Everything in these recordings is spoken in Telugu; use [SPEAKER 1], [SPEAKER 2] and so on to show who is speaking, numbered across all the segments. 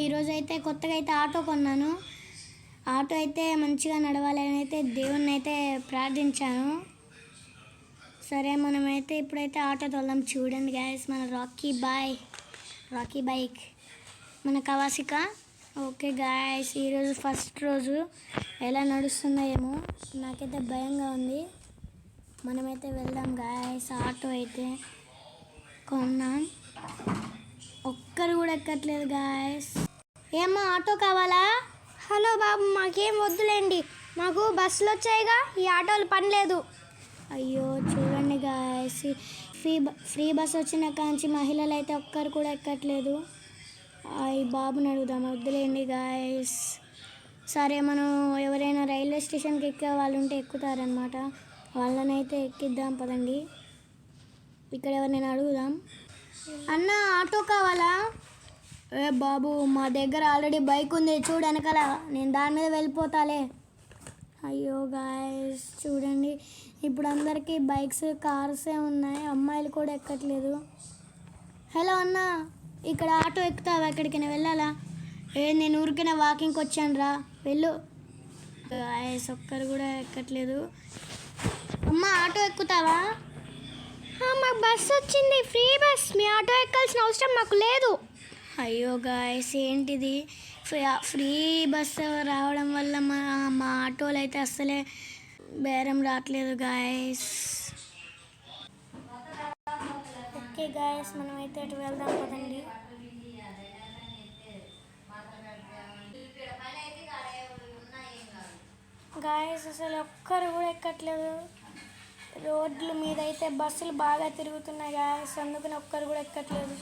[SPEAKER 1] ఈరోజు అయితే కొత్తగా అయితే ఆటో కొన్నాను. ఆటో అయితే మంచిగా నడవాలని అయితే దేవుణ్ణి అయితే ప్రార్థించాను. సరే మనమైతే ఇప్పుడైతే ఆటో తోలాం. చూడండి గాయస్, మన రాకీ బైక్ మన కవాసిక. ఓకే గాయస్, ఈరోజు ఫస్ట్ రోజు ఎలా నడుస్తుందో ఏమో, నాకైతే భయంగా ఉంది. మనమైతే వెళ్దాం గాయస్. ఆటో అయితే కొన్నాం, ఒక్కరు కూడా ఎక్కట్లేదు గాయస్. ఏమో ఆటో కావాలా?
[SPEAKER 2] హలో బాబు, మాకేం వద్దులేండి, మాకు బస్సులు వచ్చాయిగా, ఈ ఆటోలు పని లేదు.
[SPEAKER 1] అయ్యో చూడండి గాయస్, ఫ్రీ బస్ వచ్చిన కాంచి మహిళలు అయితే ఒక్కరు కూడా ఎక్కట్లేదు. ఈ బాబుని అడుగుదాం. వద్దులేండి గాయస్. సరే, మనం ఎవరైనా రైల్వే స్టేషన్కి ఎక్కే వాళ్ళు ఉంటే ఎక్కుతారనమాట, వాళ్ళనైతే ఎక్కిద్దాం పదండి. ఇక్కడ ఎవరినైనా అడుగుదాం. అన్న ఆటో కావాలా? ఏ బాబు, మా దగ్గర ఆల్రెడీ బైక్ ఉంది, చూడు వెనకాల, నేను దాని మీద వెళ్ళిపోతాలే. అయ్యో గాయస్ చూడండి, ఇప్పుడు అందరికీ బైక్స్ కార్సే ఉన్నాయి, అమ్మాయిలు కూడా ఎక్కట్లేదు. హలో అన్న, ఇక్కడ ఆటో ఎక్కుతావా? ఎక్కడికైనా వెళ్ళాలా? నేను ఊరికైనా వాకింగ్కి వచ్చాను రా, వెళ్ళు. గాయస్ ఒక్కరు కూడా ఎక్కట్లేదు. అమ్మ ఆటో ఎక్కుతావా?
[SPEAKER 2] మాకు బస్సు వచ్చింది, ఫ్రీ బస్, మీ ఆటో ఎక్కాల్సిన అవసరం మాకు లేదు.
[SPEAKER 1] అయ్యో గాయస్, ఏంటిది? ఫ్రీ బస్సు రావడం వల్ల మా ఆటోలు అయితే అస్సలే బేరం రావట్లేదు గాయస్. ఓకే గాయస్, మనమైతే అటు వెళ్దాం పదండి. గాయస్ అసలు ఒక్కరు కూడా ఎక్కట్లేదు. రోడ్ల మీద అయితే బస్సులు బాగా తిరుగుతున్నాయి గాయస్, అందుకని ఒక్కరు కూడా ఎక్కట్లేదు.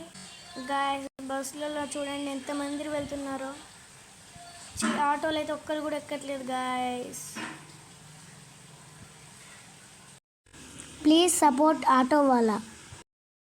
[SPEAKER 1] గాయస్ బస్సులలో చూడండి ఎంతమంది వెళ్తున్నారో, ఆటోలు అయితే ఒక్కరు కూడా ఎక్కట్లేదు గాయస్. ప్లీజ్ సపోర్ట్ ఆటో వాళ్ళ.